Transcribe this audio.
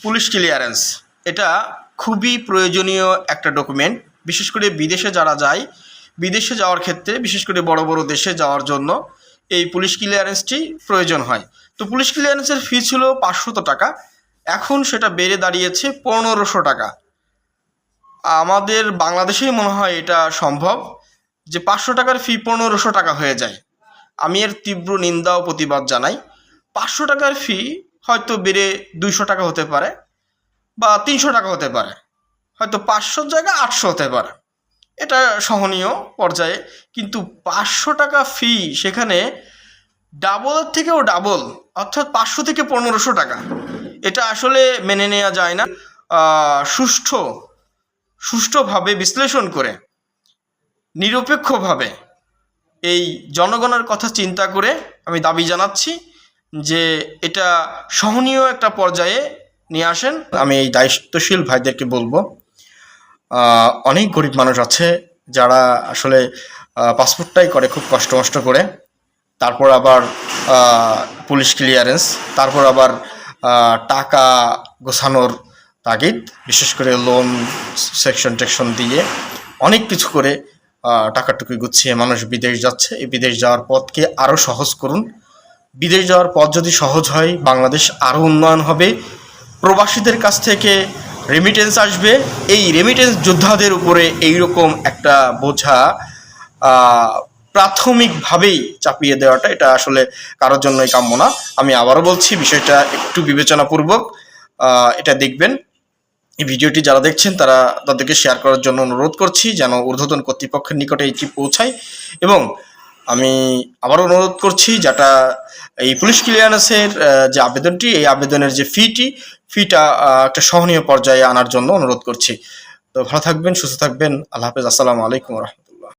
Police clearance এটা খুবই প্রয়োজনীয় একটা ডকুমেন্ট। বিশেষ করে বিদেশে যারা যায়, বিদেশে যাওয়ার ক্ষেত্রে বিশেষ করে বড় বড় দেশে যাওয়ার জন্য এই পুলিশ ক্লিয়ারেন্সটি প্রয়োজন হয়। তো পুলিশ ক্লিয়ারেন্সের ফি ছিল 500 টাকা, এখন সেটা বেড়ে দাঁড়িয়েছে 1500 টাকা। আমাদের বাংলাদেশেই মনে হয় এটা সম্ভব যে 500 টাকার ফি 1500 টাকা হয়ে যায়। আমি এর তীব্র নিন্দা ও প্রতিবাদ জানাই। 500 টাকার ফি হয়তো বেড়ে 200 টাকা হতে পারে বা 300 টাকা হতে পারে, হয়তো 500 জায়গায় 800 হতে পারে, এটা সহনীয় পর্যায়ে। কিন্তু 500 টাকা ফি সেখানে ডাবলের থেকেও ডাবল, অর্থাৎ 500 থেকে 1500 টাকা, এটা আসলে মেনে নেওয়া যায় না। সুষ্ঠুভাবে বিশ্লেষণ করে নিরপেক্ষভাবে এই জনগণের কথা চিন্তা করে আমি দাবি জানাচ্ছি যে এটা সহনীয় একটা পর্যায়ে নিয়ে আসেন। আমি এই দায়িত্বশীল ভাইদেরকে বলবো, অনেক গরিব মানুষ আছে যারা আসলে পাসপোর্টটাই করে খুব কষ্ট করে, তারপর আবার পুলিশ ক্লিয়ারেন্স, তারপর আবার টাকা গোছানোর তাগিদ, বিশেষ করে লোন সেকশন দিয়ে অনেক কিছু করে টাকাটুকু গুছিয়ে মানুষ বিদেশ যাচ্ছে। এই বিদেশ যাওয়ার পথকে আরও সহজ করুন। বিদেশ যাওয়ার পথ যদি সহজ হয়, বাংলাদেশ আরও উন্নয়ন হবে। প্রবাসীদের কাছ থেকে রেমিটেন্স আসবে, এই রেমিটেন্স যোদ্ধাদের উপরে এইরকম একটা বোঝা প্রাথমিকভাবেই চাপিয়ে দেওয়াটা এটা আসলে কারোর জন্যই কাম্য না। আমি আবারও বলছি, বিষয়টা একটু বিবেচনাপূর্বক এটা দেখবেন। এই ভিডিওটি যারা দেখছেন তাদেরকে শেয়ার করার জন্য অনুরোধ করছি, যেন ঊর্ধ্বতন কর্তৃপক্ষের নিকটে এটি পৌঁছায়। এবং আমি আবারও অনুরোধ করছি, যেটা এই পুলিশ ক্লিয়ারেন্সের যে আবেদনটি, এই আবেদনের যে ফিটা একটা সহনীয় পর্যায়ে আনার জন্য অনুরোধ করছি। তো ভালো থাকবেন, সুস্থ থাকবেন। আল্লাহ হাফেজ। আসসালামু আলাইকুম।